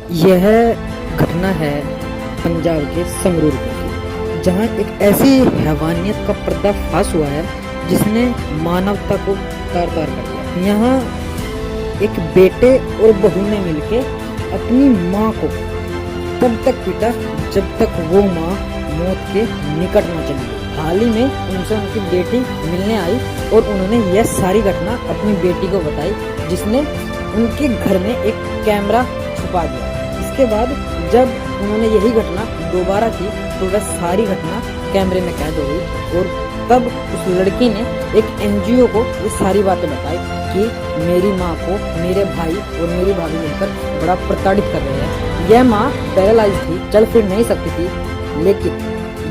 यह घटना है पंजाब के संगरूर की, जहां एक ऐसी हैवानियत का पर्दाफाश हुआ है जिसने मानवता को तार तार कर दिया। यहाँ एक बेटे और बहू ने मिलके अपनी माँ को तब तक पीटा जब तक वो माँ मौत के निकट न चली गई। हाल ही में उनसे उनकी बेटी मिलने आई और उन्होंने यह सारी घटना अपनी बेटी को बताई, जिसने उनके घर में एक कैमरा छुपा दिया। इसके बाद जब उन्होंने यही घटना दोबारा की तो वह सारी घटना कैमरे में कैद हो गई और तब उस लड़की ने एक एनजीओ को ये सारी बातें बताई कि मेरी माँ को मेरे भाई और मेरी भाभी मिलकर बड़ा प्रताड़ित कर रहे हैं। यह माँ पैरालाइज थी, चल फिर नहीं सकती थी, लेकिन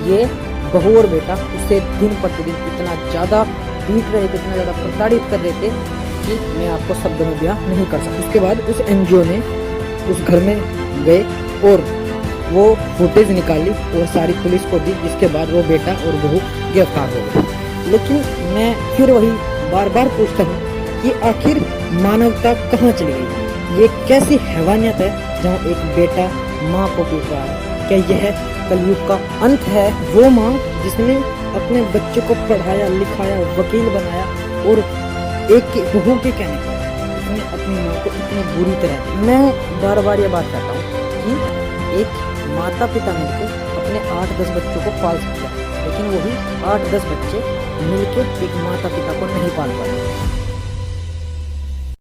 ये बहू और बेटा उसे दिन प्रतिदिन इतना ज़्यादा पीट रहे थे, इतना ज़्यादा प्रताड़ित कर रहे थे कि मैं आपको शब्दों में बयां नहीं कर सकता। उसके बाद उस एनजीओ ने उस घर में गए और वो फुटेज निकाली और सारी पुलिस को दी, जिसके बाद वो बेटा और बहू गिरफ्तार हो गए। लेकिन मैं फिर वही बार बार पूछता हूँ कि आखिर मानवता कहाँ चली गई? ये कैसी हैवानियत है जहाँ एक बेटा माँ को पीट रहा है? क्या यह कलयुग का अंत है? वो माँ जिसने अपने बच्चे को पढ़ाया लिखाया वकील बनाया और एक बहू के कहने पर उसने अपनी माँ को इतनी बुरी तरह, मैं बार बार ये बात कहता हूँ कि एक माता पिता मिलकर अपने 8-10 बच्चों को पाल सकते हैं, लेकिन वही 8-10 बच्चे मिलकर एक माता पिता को नहीं पाल पाते।